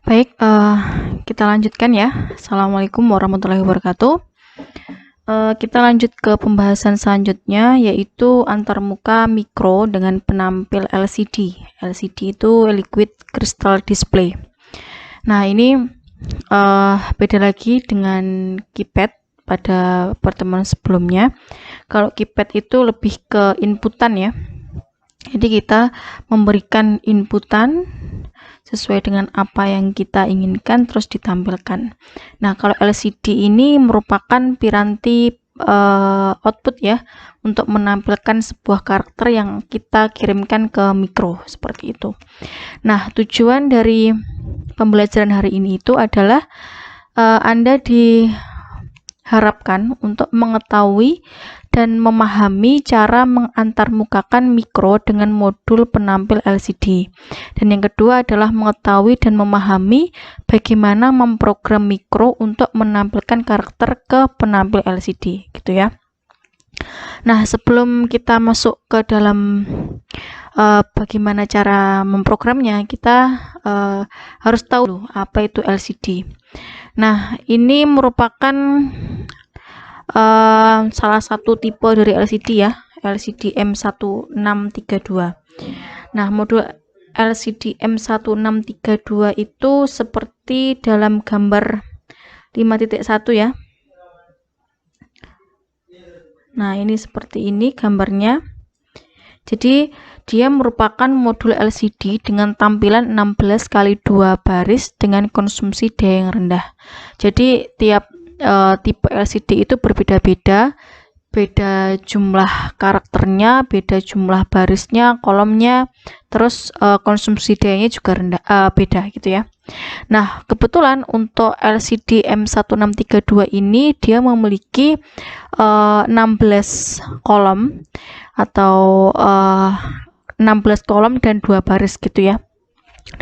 Baik, kita lanjutkan ya. Assalamualaikum warahmatullahi wabarakatuh. Kita lanjut ke pembahasan selanjutnya, yaitu antarmuka mikro dengan penampil LCD. LCD itu Liquid Crystal Display. Nah, ini beda lagi dengan keypad pada pertemuan sebelumnya. Kalau keypad itu lebih ke inputan ya. Jadi kita memberikan inputan sesuai dengan apa yang kita inginkan terus ditampilkan. Nah, kalau LCD ini merupakan piranti output ya, untuk menampilkan sebuah karakter yang kita kirimkan ke mikro seperti itu. Nah, tujuan dari pembelajaran hari ini itu adalah Anda diharapkan untuk mengetahui dan memahami cara mengantarmukakan mikro dengan modul penampil LCD. Dan yang kedua adalah mengetahui dan memahami bagaimana memprogram mikro untuk menampilkan karakter ke penampil LCD, gitu ya. Nah, sebelum kita masuk ke dalam bagaimana cara memprogramnya, kita harus tahu apa itu LCD. Nah, ini merupakan salah satu tipe dari LCD ya, LCD M1632. Nah, modul LCD M1632 itu seperti dalam gambar 5.1 ya. Nah, ini seperti ini gambarnya. Jadi dia merupakan modul LCD dengan tampilan 16 kali 2 baris dengan konsumsi daya yang rendah. Jadi tiap tipe LCD itu berbeda-beda, beda jumlah karakternya, beda jumlah barisnya, kolomnya, terus konsumsi dayanya juga rendah, beda gitu ya. Nah, kebetulan untuk LCD M1632 ini dia memiliki 16 kolom atau 16 kolom dan 2 baris gitu ya.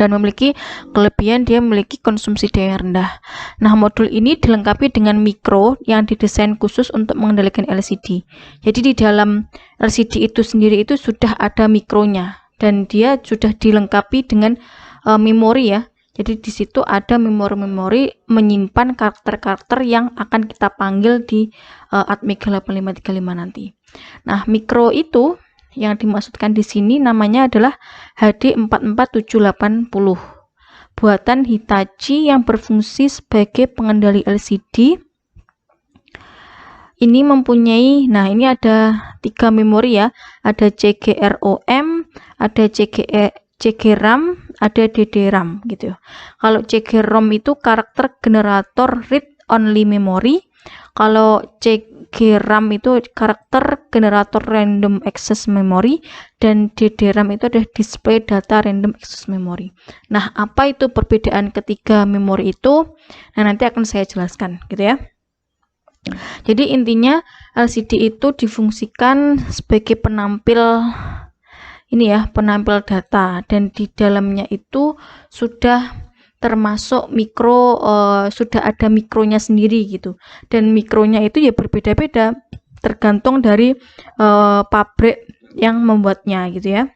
Dan memiliki kelebihan dia memiliki konsumsi daya yang rendah. Nah, modul ini dilengkapi dengan mikro yang didesain khusus untuk mengendalikan LCD. Jadi di dalam LCD itu sendiri itu sudah ada mikronya dan dia sudah dilengkapi dengan memori ya. Jadi di situ ada memori-memori menyimpan karakter-karakter yang akan kita panggil di Atmega 8535 nanti. Nah, mikro itu yang dimaksudkan di sini namanya adalah HD44780 buatan Hitachi yang berfungsi sebagai pengendali LCD. Ini mempunyai, nah ini ada 3 memori ya, ada CGROM, ada CGRAM, ada DDRAM gitu. Kalau CGROM itu karakter generator read only memory. Kalau CGRAM itu karakter generator random access memory, dan DDRAM itu adalah display data random access memory. Nah, apa itu perbedaan ketiga memori itu? Nah, nanti akan saya jelaskan gitu ya. Jadi intinya LCD itu difungsikan sebagai penampil ini ya, penampil data, dan di dalamnya itu sudah termasuk mikro, sudah ada mikronya sendiri gitu, dan mikronya itu ya berbeda-beda tergantung dari pabrik yang membuatnya gitu ya.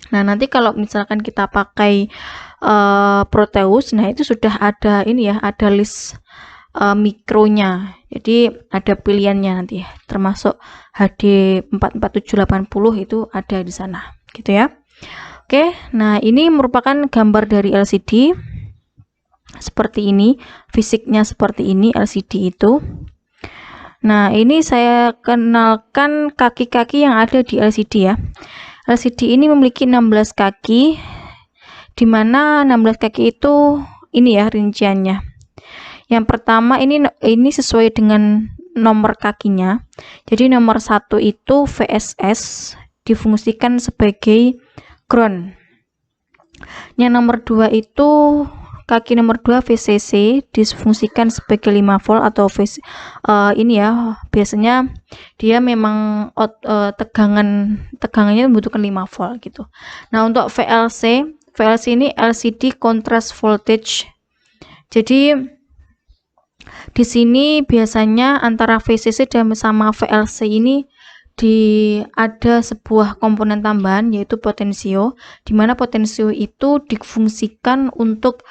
Nah, nanti kalau misalkan kita pakai Proteus, nah itu sudah ada ini ya, ada list mikronya, jadi ada pilihannya nanti ya, termasuk HD44780 itu ada di sana gitu ya. Oke, nah ini merupakan gambar dari LCD seperti ini, fisiknya seperti ini LCD itu. Nah, ini saya kenalkan kaki-kaki yang ada di LCD ya. LCD ini memiliki 16 kaki, di mana 16 kaki itu ini ya rinciannya. Yang pertama ini sesuai dengan nomor kakinya. Jadi nomor 1 itu VSS difungsikan sebagai ground. Yang nomor 2 itu kaki nomor 2 VCC difungsikan sebagai 5 volt atau ini ya, biasanya dia memang tegangannya membutuhkan 5 volt gitu. Nah, untuk VLC ini LCD contrast voltage. Jadi di sini biasanya antara VCC dan sama VLC ini ada sebuah komponen tambahan yaitu potensio, di mana potensio itu difungsikan untuk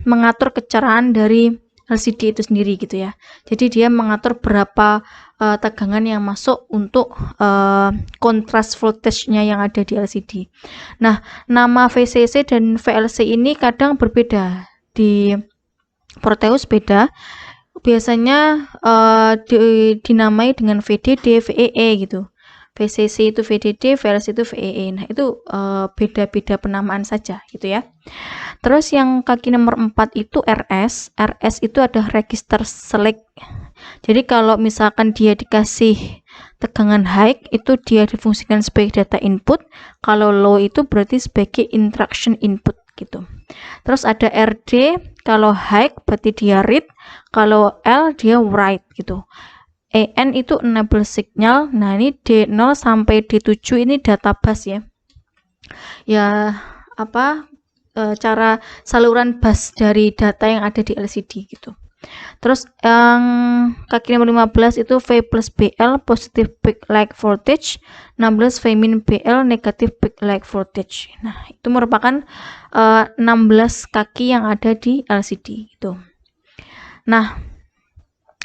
mengatur kecerahan dari LCD itu sendiri gitu ya. Jadi dia mengatur berapa tegangan yang masuk untuk kontras voltage-nya yang ada di LCD. Nah, nama VCC dan VLC ini kadang berbeda. Di Proteus beda. Biasanya dinamai dengan VDD, VEE gitu. VCC itu VDD, VLC itu VEE. Nah, itu beda-beda penamaan saja gitu ya. Terus yang kaki nomor 4 itu RS. RS itu ada register select. Jadi kalau misalkan dia dikasih tegangan high, itu dia difungsikan sebagai data input. Kalau low itu berarti sebagai instruction input gitu. Terus ada RD, kalau high berarti dia read, kalau L dia write gitu. EN itu enable signal. Nah, ini D0 sampai D7 ini data bus ya. Ya, cara saluran bus dari data yang ada di LCD gitu. Terus yang kaki nomor 15 itu V plus BL positive peak lag voltage, 16 V min BL negative peak lag voltage. Nah, itu merupakan 16 kaki yang ada di LCD itu. Nah,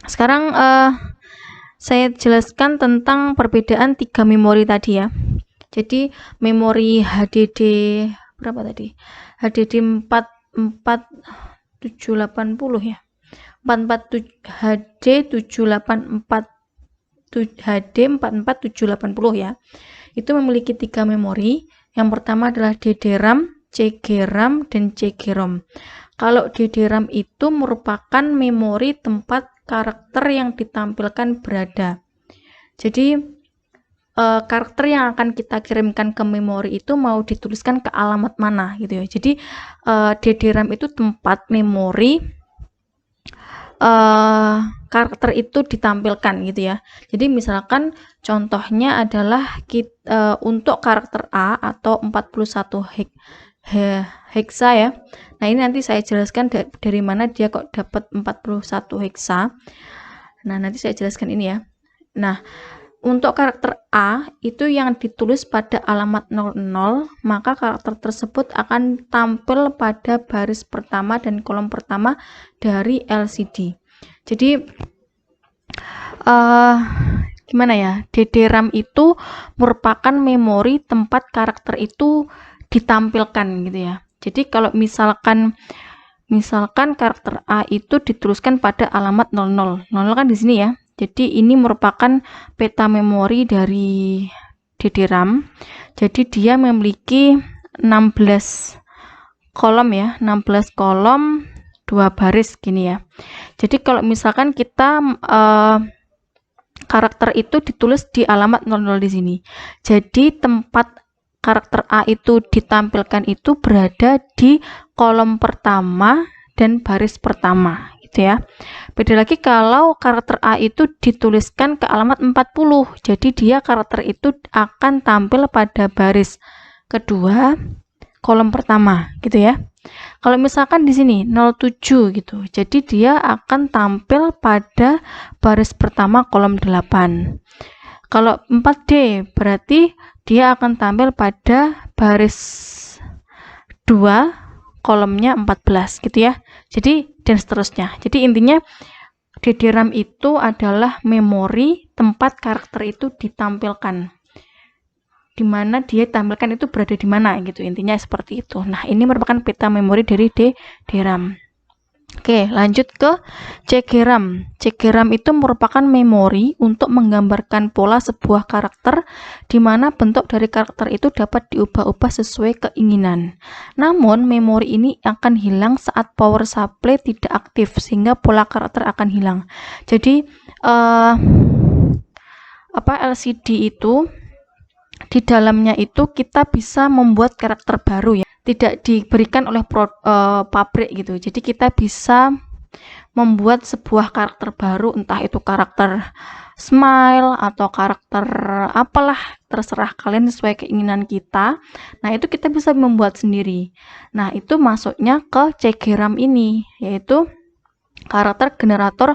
sekarang saya jelaskan tentang perbedaan 3 memori tadi ya. Jadi memori HDD berapa tadi? HDD 44780 ya. 447 HD 784 HD 44780 ya. Itu memiliki 3 memori. Yang pertama adalah DDRAM, CGRAM, dan CGROM. Kalau DDRAM itu merupakan memori tempat karakter yang ditampilkan berada. Jadi karakter yang akan kita kirimkan ke memori itu mau dituliskan ke alamat mana gitu ya. Jadi DDRAM itu tempat memori karakter itu ditampilkan gitu ya. Jadi misalkan contohnya adalah untuk karakter A atau 41 hexa ya. Nah, ini nanti saya jelaskan dari mana dia kok dapat 41 hexa. Nah, nanti saya jelaskan ini ya. Nah, untuk karakter A itu yang ditulis pada alamat 00, maka karakter tersebut akan tampil pada baris pertama dan kolom pertama dari LCD. Jadi gimana ya? DDRAM itu merupakan memori tempat karakter itu ditampilkan gitu ya. Jadi kalau misalkan karakter A itu dituliskan pada alamat 00. 00 kan di sini ya. Jadi ini merupakan peta memori dari DDRAM. Jadi dia memiliki 16 kolom ya, 16 kolom 2 baris gini ya. Jadi kalau misalkan kita karakter itu ditulis di alamat 00 di sini. Jadi tempat karakter A itu ditampilkan itu berada di kolom pertama dan baris pertama gitu ya. Beda lagi kalau karakter A itu dituliskan ke alamat 40. Jadi dia karakter itu akan tampil pada baris kedua kolom pertama gitu ya. Kalau misalkan di sini 07 gitu. Jadi dia akan tampil pada baris pertama kolom 8. Kalau 4D berarti dia akan tampil pada baris 2 kolomnya 14 gitu ya. Jadi dan seterusnya. Jadi intinya DDRAM itu adalah memori tempat karakter itu ditampilkan. Di mana dia tampilkan itu berada di mana gitu. Intinya seperti itu. Nah, ini merupakan peta memori dari DDRAM. Oke, lanjut ke CGRAM. CGRAM itu merupakan memori untuk menggambarkan pola sebuah karakter di mana bentuk dari karakter itu dapat diubah-ubah sesuai keinginan. Namun, memori ini akan hilang saat power supply tidak aktif sehingga pola karakter akan hilang. Jadi, LCD itu di dalamnya itu kita bisa membuat karakter baru ya. Tidak diberikan oleh pabrik gitu. Jadi kita bisa membuat sebuah karakter baru, entah itu karakter smile atau karakter apalah, terserah kalian sesuai keinginan kita. Nah, itu kita bisa membuat sendiri. Nah, itu masuknya ke CGRAM ini, yaitu karakter generator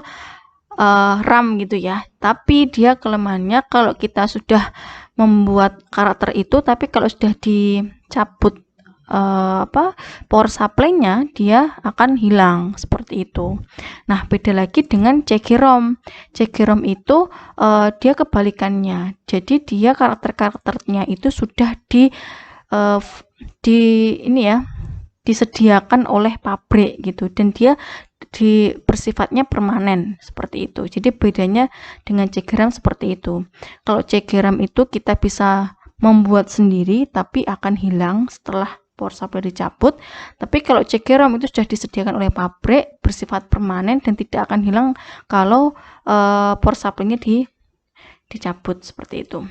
RAM gitu ya. Tapi dia kelemahannya kalau kita sudah membuat karakter itu, tapi kalau sudah dicabut power supply-nya dia akan hilang seperti itu. Nah, beda lagi dengan CG-ROM. CG-ROM itu dia kebalikannya. Jadi dia karakter-karakternya itu sudah disediakan oleh pabrik gitu, dan dia bersifatnya permanen seperti itu. Jadi bedanya dengan CG-RAM seperti itu. Kalau CG-RAM itu kita bisa membuat sendiri tapi akan hilang setelah power supply dicabut. Tapi kalau CG-ROM itu sudah disediakan oleh pabrik, bersifat permanen dan tidak akan hilang kalau power supply-nya dicabut seperti itu.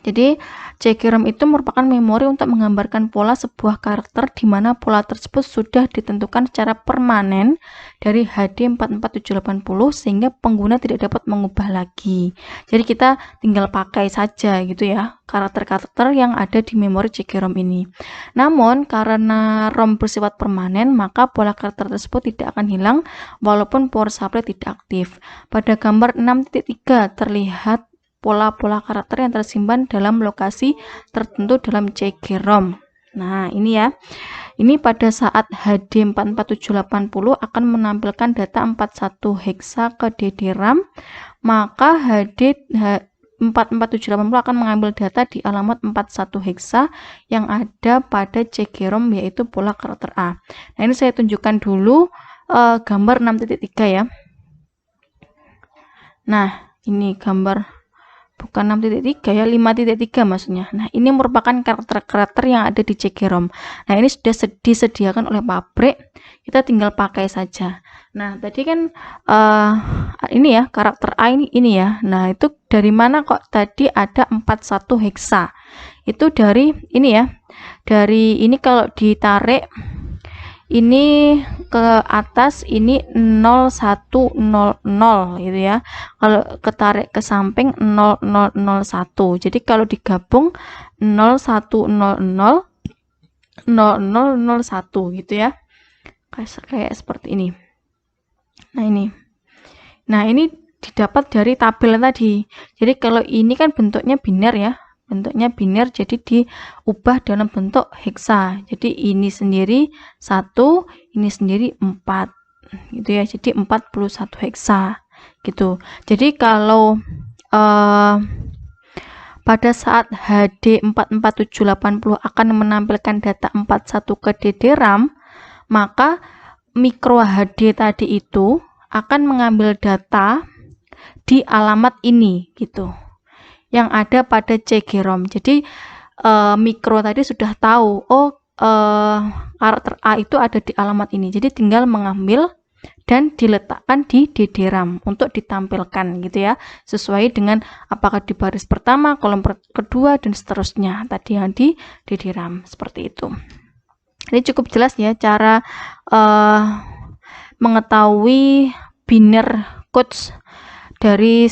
Jadi CG-RAM itu merupakan memori untuk menggambarkan pola sebuah karakter di mana pola tersebut sudah ditentukan secara permanen dari HD 44780 sehingga pengguna tidak dapat mengubah lagi. Jadi kita tinggal pakai saja gitu ya karakter-karakter yang ada di memori CG-ROM ini. Namun karena ROM bersifat permanen, maka pola karakter tersebut tidak akan hilang walaupun power supply tidak aktif. Pada gambar 6.3 terlihat pola-pola karakter yang tersimpan dalam lokasi tertentu dalam CG-ROM. Nah, ini ya. Ini pada saat HD 44780 akan menampilkan data 41 hexa ke DD-RAM, maka HD 44780 akan mengambil data di alamat 41 hexa yang ada pada CG-ROM, yaitu pola karakter A. Nah, ini saya tunjukkan dulu gambar 6.3 ya. Nah, ini gambar bukan 6.3 ya, 5.3 maksudnya. Nah, ini merupakan karakter-karakter yang ada di CG-ROM. Nah, ini sudah disediakan oleh pabrik, kita tinggal pakai saja. Nah, tadi kan ini ya, karakter A ini ya. Nah, itu dari mana kok tadi ada 41 hexa? Itu dari ini ya. Dari ini kalau ditarik ini ke atas ini 0100 gitu ya. Kalau ketarik ke samping 0001. Jadi kalau digabung 0100 0001 gitu ya. Kayak seperti ini. Nah, ini didapat dari tabel tadi. Jadi kalau ini kan bentuknya biner ya. Bentuknya biner, jadi diubah dalam bentuk hexa. Jadi ini sendiri 1, ini sendiri 4 gitu ya. Jadi 41 hexa gitu. Jadi kalau pada saat HD 44780 akan menampilkan data 41 ke DD-RAM, maka micro HD tadi itu akan mengambil data di alamat ini gitu, yang ada pada CG-ROM. Jadi mikro tadi sudah tahu, karakter A itu ada di alamat ini. Jadi tinggal mengambil dan diletakkan di DD-RAM untuk ditampilkan gitu ya, sesuai dengan apakah di baris pertama, kolom kedua dan seterusnya tadi yang di DD-RAM seperti itu. Ini cukup jelas ya cara mengetahui binary codes dari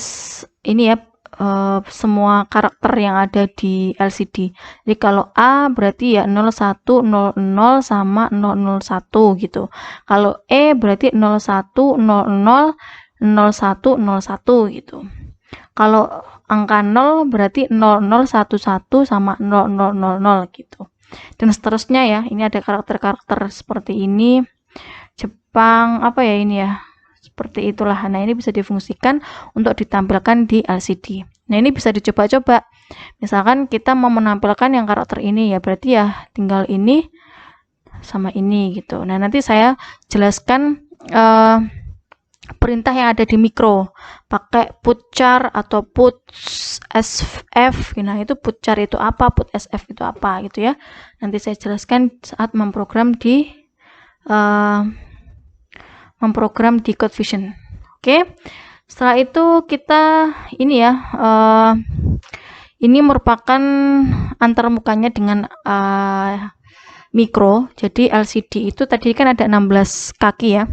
ini ya, semua karakter yang ada di LCD. Jadi kalau A berarti ya 0100 sama 001 gitu. Kalau E berarti 0100 0101 gitu. Kalau angka 0 berarti 0011 sama 0000 gitu. Dan seterusnya ya. Ini ada karakter-karakter seperti ini. Jepang apa ya ini ya? Seperti itulah. Nah, ini bisa difungsikan untuk ditampilkan di LCD. Nah, ini bisa dicoba-coba. Misalkan kita mau menampilkan yang karakter ini ya, berarti ya tinggal ini sama ini gitu. Nah, nanti saya jelaskan perintah yang ada di mikro. Pakai put char atau put sf. Nah, itu put char itu apa, put sf itu apa gitu ya. Nanti saya jelaskan saat memprogram di CodeVision. Oke. Setelah itu kita ini ya, ini merupakan antarmukanya dengan mikro. Jadi LCD itu tadi kan ada 16 kaki ya.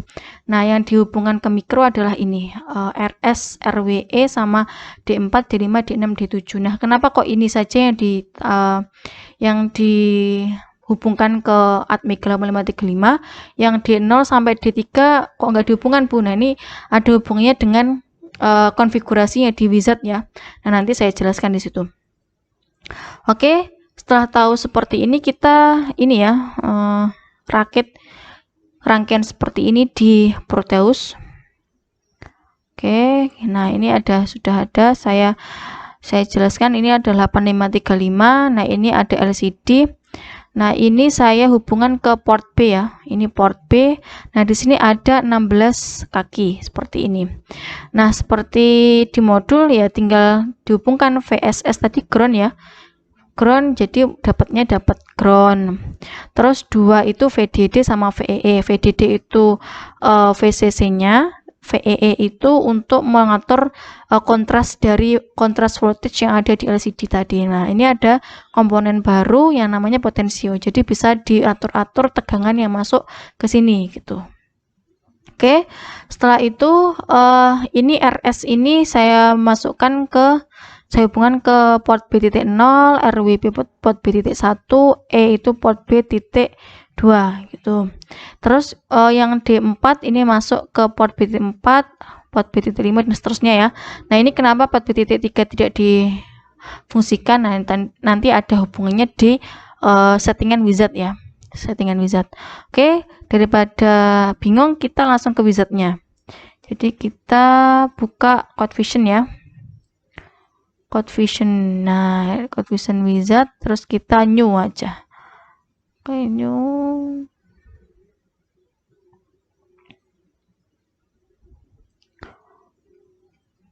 Nah, yang dihubungkan ke mikro adalah ini, RS, RWE sama D4, D5, D6, D7. Nah, kenapa kok ini saja yang dihubungkan ke Atmega 8535, yang D0 sampai D3 kok nggak dihubungkan, Bu? Nah, ini ada hubungannya dengan konfigurasinya di wizard ya. Nah, nanti saya jelaskan di situ. Oke, Setelah tahu seperti ini, kita ini ya rakit rangkaian seperti ini di Proteus. Oke, nah ini sudah ada saya jelaskan, ini ada 8535. Nah ini ada LCD. Nah ini saya hubungan ke port B ya, ini port B. Nah di sini ada 16 kaki seperti ini. Nah seperti di modul ya, tinggal dihubungkan VSS tadi ground ya, ground, jadi dapat ground. Terus 2 itu VDD sama VEE. VDD itu VCC-nya, VEE itu untuk mengatur kontras dari kontras voltage yang ada di LCD tadi. Nah, ini ada komponen baru yang namanya potensio. Jadi bisa diatur-atur tegangan yang masuk ke sini gitu. Oke, setelah itu ini RS ini saya masukkan saya hubungkan ke port B.0, RWB port B.1, E itu port B.2 gitu. Terus yang D4 ini masuk ke port B.4, port B.5 dan seterusnya ya. Nah, ini kenapa port B.3 tidak difungsikan? Nah, nanti ada hubungannya di settingan wizard ya. Settingan wizard. Oke, daripada bingung, kita langsung ke wizardnya. Jadi kita buka CodeVision ya. CodeVision. Nah, CodeVision wizard, terus kita new aja. Oke, new.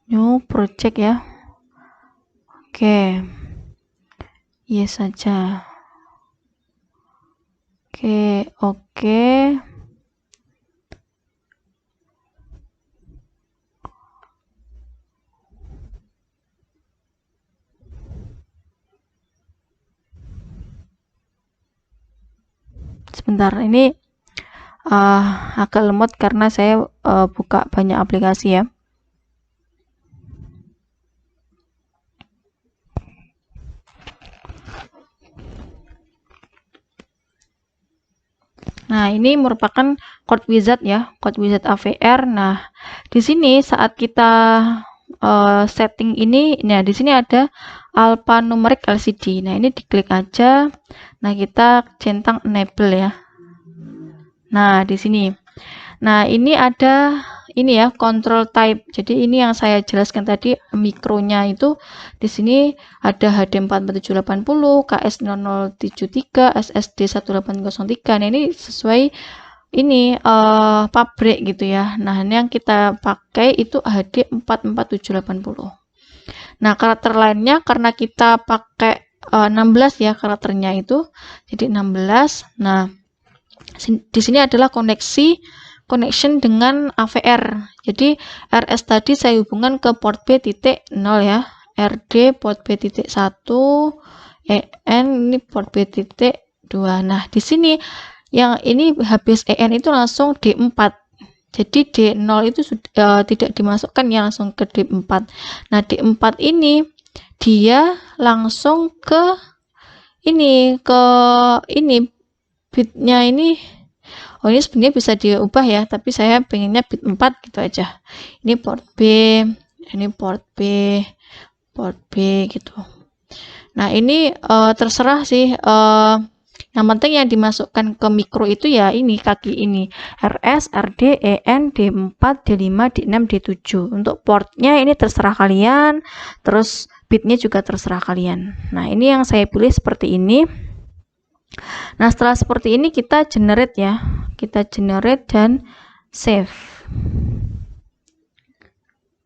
New project ya. Oke. Yes saja. Oke. Sebentar, ini agak lemot karena saya buka banyak aplikasi ya. Nah, ini merupakan code wizard ya, code wizard AVR. Nah, di sini saat kita setting ini, nah di sini ada alphanumeric LCD. Nah, ini diklik aja. Nah, kita centang enable ya. Nah, di sini. Nah, ini ada ini ya, control type. Jadi ini yang saya jelaskan tadi, mikronya itu di sini ada HD44780, KS0073, SSD 1803. Nah, ini sesuai ini pabrik gitu ya. Nah, ini yang kita pakai itu HD44780. Nah, karakter lainnya karena kita pakai 16 ya karakternya itu. Jadi 16. Nah, di sini adalah connection dengan AVR. Jadi RS tadi saya hubungkan ke port B.0 ya. RD port B.1, EN ini port B.2. Nah, di sini yang ini habis EN itu langsung D4. Jadi D0 itu tidak dimasukkan ya, langsung ke D4. Nah, D4 ini dia langsung ke ini bitnya ini. Oh, ini sebenarnya bisa diubah ya, tapi saya pengennya bit 4 gitu aja. Ini port B, ini port B, port B gitu. Nah, ini terserah sih. Yang penting yang dimasukkan ke mikro itu ya ini kaki ini. RS, RD, EN, D4, D5, D6, D7. Untuk portnya ini terserah kalian. Terus bitnya juga terserah kalian. Nah, ini yang saya pilih seperti ini. Nah, setelah seperti ini kita generate ya. Kita generate dan save.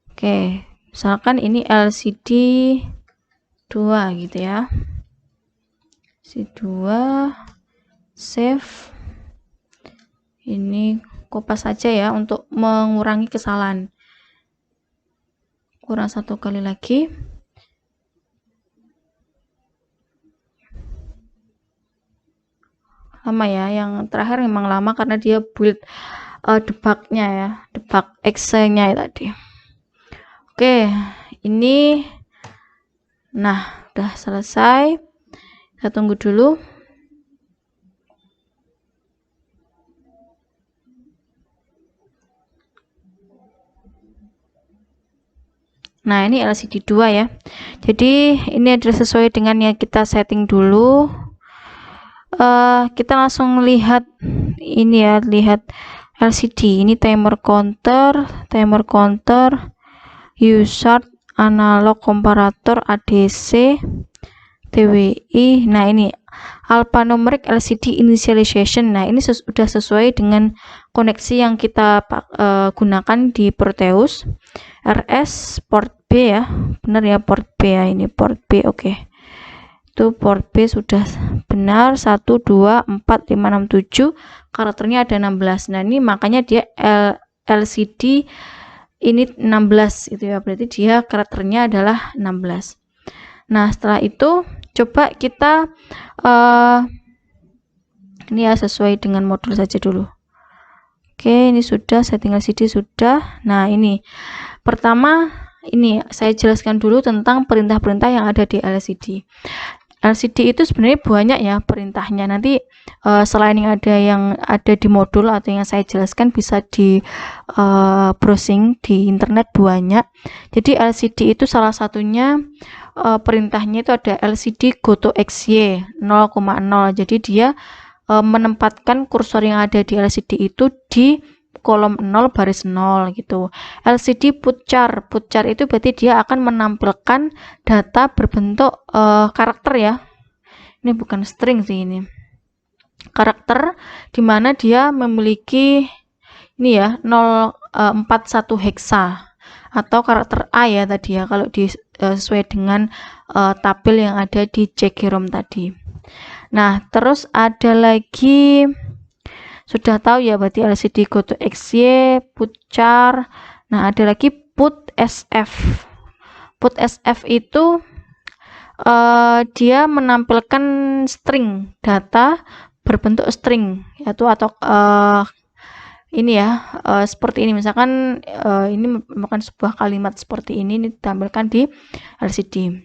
Oke, misalkan ini LCD 2 gitu ya. LCD 2 save. Ini kopas saja ya untuk mengurangi kesalahan. Kurang satu kali lagi. Lama ya, yang terakhir memang lama karena dia build debugnya ya, debug exe-nya tadi. Oke, ini nah udah selesai. Kita tunggu dulu. Nah, ini LCD 2 ya. Jadi ini adalah sesuai dengan yang kita setting dulu. Kita langsung lihat ini ya, lihat LCD. Ini timer counter, USART, analog komparator, ADC, TWI. Nah, ini alphanumeric LCD initialization. Nah, ini sudah sesuai dengan koneksi yang kita gunakan di Proteus. RS port B ya, benar ya, port B ya, ini port B. Oke. Itu port B sudah benar. 1 2 4 5 6 7, karakternya ada 16. Nah, ini makanya dia LCD ini 16 itu ya, berarti dia karakternya adalah 16. Nah, setelah itu coba kita ini ya, sesuai dengan modul saja dulu. Oke, ini sudah setting LCD sudah. Nah, ini pertama ini saya jelaskan dulu tentang perintah-perintah yang ada di LCD. LCD itu sebenarnya banyak ya perintahnya. Nanti selain yang ada di modul atau yang saya jelaskan, bisa di browsing di internet banyak. Jadi LCD itu salah satunya perintahnya itu ada LCD go to XY 0,0. Jadi dia menempatkan kursor yang ada di LCD itu di kolom 0 baris 0 gitu. LCD put char itu berarti dia akan menampilkan data berbentuk karakter ya. Ini bukan string sih, ini karakter, dimana dia memiliki ini ya 041 heksa atau karakter A ya tadi ya, kalau sesuai dengan tabel yang ada di JGROM tadi. Nah, terus ada lagi, sudah tahu ya berarti LCD go to XY, put char. Nah, ada lagi put SF. Put SF itu dia menampilkan string, data berbentuk string, yaitu atau ini ya, seperti ini. Misalkan ini merupakan sebuah kalimat seperti ini ditampilkan di LCD.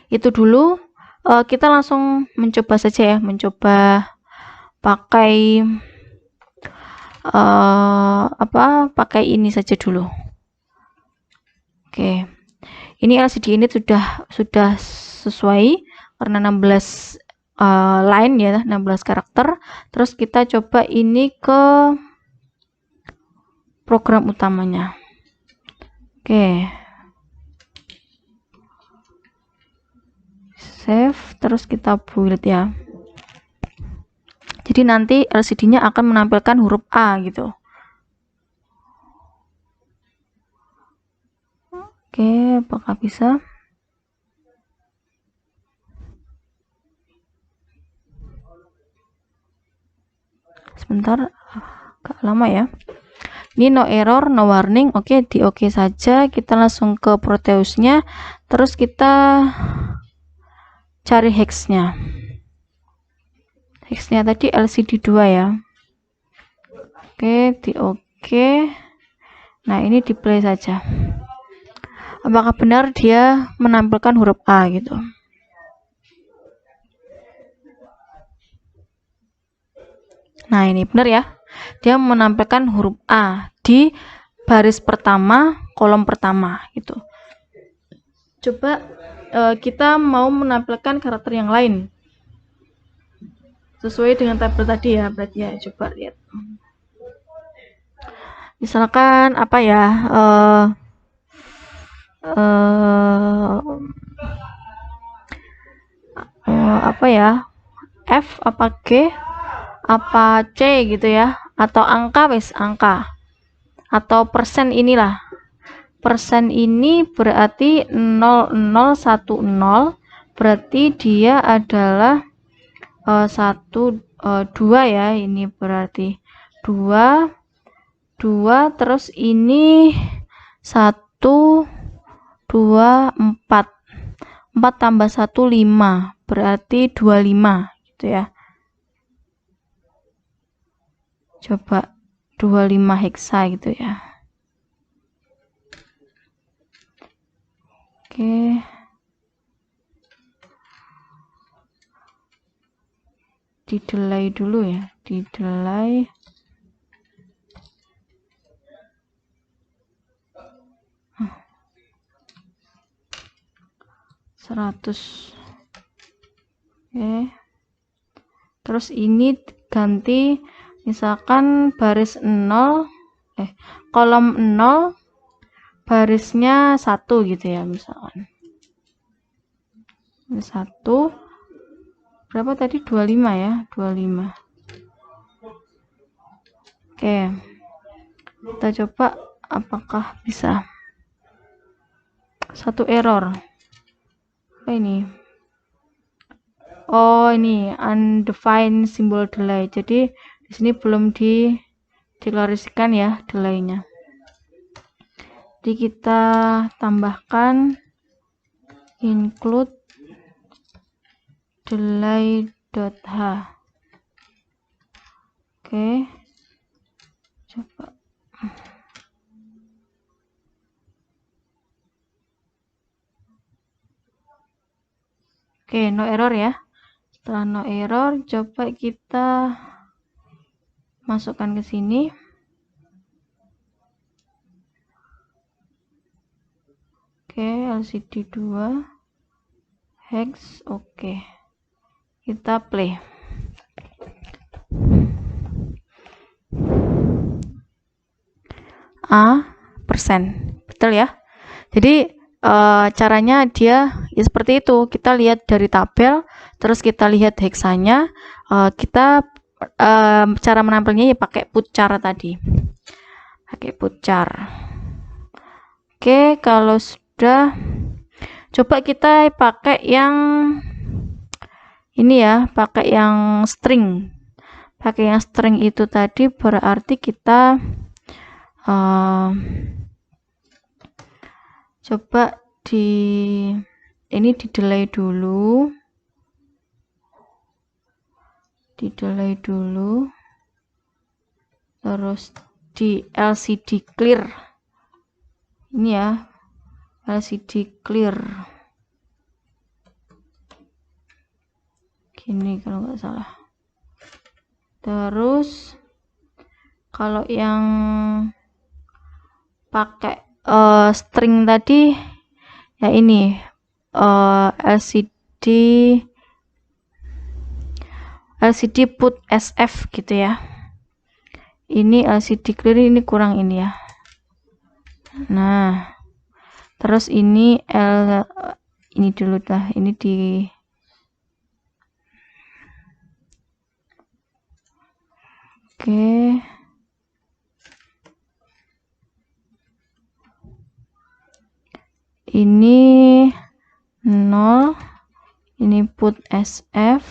Itu dulu. Kita langsung mencoba saja ya, mencoba pakai pakai ini saja dulu. Oke, ini LCD ini sudah sesuai karena 16 line ya, 16 karakter. Terus kita coba ini ke program utamanya. Oke, save, terus kita build ya. Jadi nanti LCD-nya akan menampilkan huruf A gitu. Oke, apakah bisa? Sebentar, agak lama ya. Ini no error, no warning. Oke, di oke saja. Kita langsung ke Proteusnya. Terus kita cari hexnya. Hexnya tadi LCD 2 ya. Oke, di oke. Nah, ini di play saja. Apakah benar dia menampilkan huruf A gitu? Nah, ini benar ya. Dia menampilkan huruf A di baris pertama, kolom pertama gitu. Coba kita mau menampilkan karakter yang lain sesuai dengan tabel tadi ya, berarti ya. Coba lihat. Misalkan apa ya? Apa ya? F apa G apa C gitu ya, atau angka, angka atau persen. Inilah persen, ini berarti 0010, berarti dia adalah 2 ya, ini berarti 2 terus ini 1 2 4 tambah 1 5, berarti 25 gitu ya. Coba 25 heksa gitu ya. Oke. Di delay dulu ya, di delay. 100. Oke. Terus ini ganti misalkan baris 0 kolom 0 barisnya 1 gitu ya, misalkan 1 berapa tadi, 25 ya, 25. Oke, kita coba apakah bisa. Satu error. Apa ini? Oh, ini undefined symbol delay. Jadi di sini belum dideklarasikan ya delaynya. Jadi kita tambahkan include delay.h. Oke, coba. Oke, no error ya. Setelah no error, coba kita masukkan ke sini. Oke, LCD 2 hex. Oke, kita play. %, betul ya. Jadi caranya dia ya seperti itu. Kita lihat dari tabel, terus kita lihat hexanya. Kita cara menampilnya ya pakai putchar tadi. Pakai putchar. Oke, kalau sudah, coba kita pakai yang ini ya, pakai yang string. Pakai yang string itu tadi berarti kita coba ini di delay dulu. Terus di LCD clear. Ini ya, LCD clear. Gini kalau nggak salah. Terus kalau yang pakai string tadi ya ini LCD put SF gitu ya. Ini LCD clear, ini kurang ini ya. Nah, terus ini ini dulu dah, ini di oke. Ini 0, ini put SF.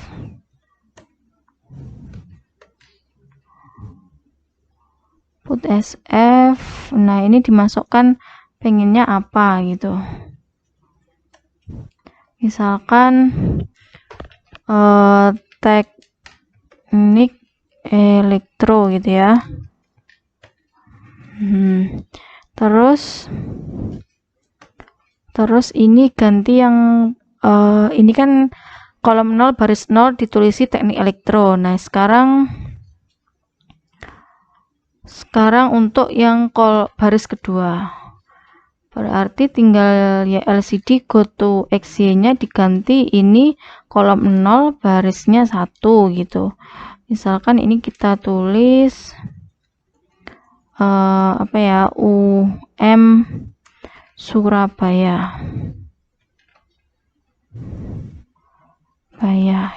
Put SF. Nah, ini dimasukkan pengennya apa gitu. Misalkan teknik elektro gitu ya. Terus ini ganti yang ini kan kolom 0 baris 0 ditulisi teknik elektro. Nah, sekarang untuk yang baris kedua berarti tinggal ya LCD go to XY-nya diganti ini kolom 0 barisnya 1 gitu. Misalkan ini kita tulis apa ya, UM Surabaya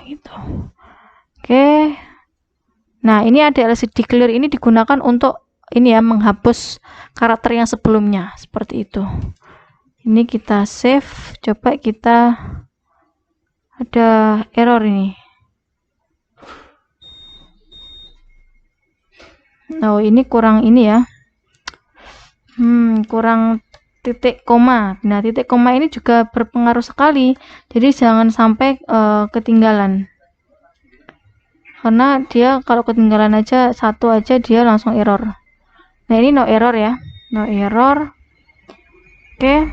gitu. Oke. Nah, ini ada LCD clear, ini digunakan untuk ini ya, menghapus karakter yang sebelumnya seperti itu. Ini kita save, coba kita, ada error ini. Oh, ini kurang ini ya. Kurang titik koma. Nah, titik koma ini juga berpengaruh sekali. Jadi jangan sampai ketinggalan. Karena dia kalau ketinggalan aja satu aja dia langsung error. Nah, ini no error ya. No error. Oke.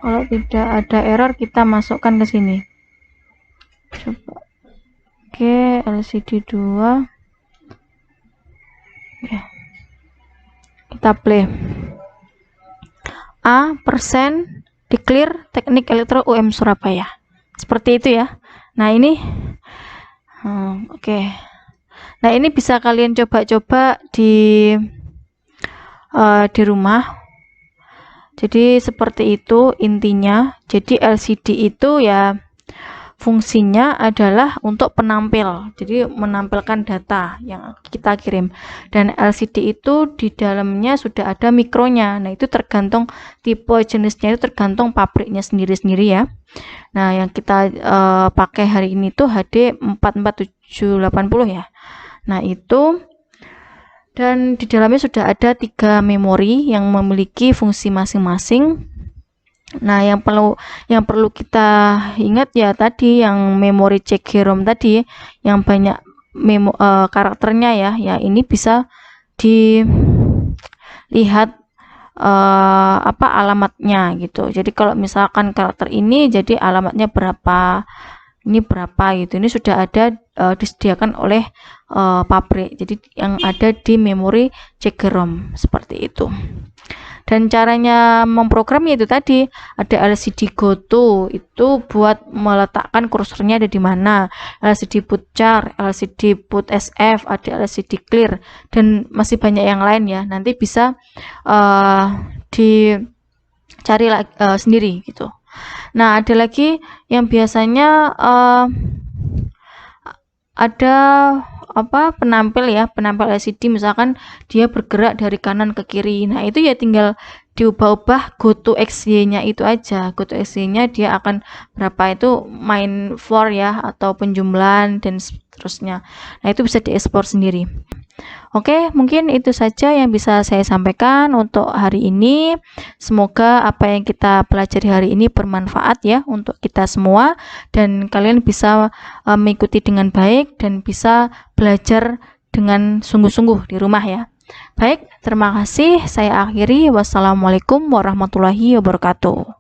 Kalau tidak ada error kita masukkan ke sini. Coba. Oke, LCD 2. Ya. Kita play. %, di Clear Teknik Elektro UM Surabaya. Seperti itu ya. Nah ini oke. Nah ini bisa kalian coba-coba di rumah. Jadi seperti itu intinya. Jadi LCD itu ya fungsinya adalah untuk penampil, jadi menampilkan data yang kita kirim. Dan LCD itu di dalamnya sudah ada mikronya. Nah itu tergantung tipe jenisnya, itu tergantung pabriknya sendiri-sendiri ya. Nah yang kita pakai hari ini tuh HD 44780 ya. Nah itu, dan di dalamnya sudah ada 3 memori yang memiliki fungsi masing-masing. Nah, yang perlu kita ingat ya tadi yang memori CD-ROM tadi yang banyak karakternya ya. Ya ini bisa dilihat alamatnya gitu. Jadi kalau misalkan karakter ini jadi alamatnya berapa, ini berapa gitu. Ini sudah ada disediakan oleh pabrik. Jadi yang ada di memori CD-ROM seperti itu. Dan caranya memprogramnya itu tadi ada LCD GoTo itu buat meletakkan kursornya ada di mana, LCD boot char, LCD boot SF, ada LCD clear dan masih banyak yang lain ya. Nanti bisa dicari sendiri gitu. Nah ada lagi yang biasanya ada penampil LCD, misalkan dia bergerak dari kanan ke kiri. Nah itu ya tinggal diubah-ubah GoTo XY nya itu aja. GoTo XY nya dia akan berapa, itu main for ya, atau penjumlahan dan seterusnya. Nah itu bisa diekspor sendiri. Oke, mungkin itu saja yang bisa saya sampaikan untuk hari ini. Semoga apa yang kita pelajari hari ini bermanfaat ya untuk kita semua, dan kalian bisa mengikuti dengan baik dan bisa belajar dengan sungguh-sungguh di rumah ya. Baik, terima kasih. Saya akhiri. Wassalamualaikum warahmatullahi wabarakatuh.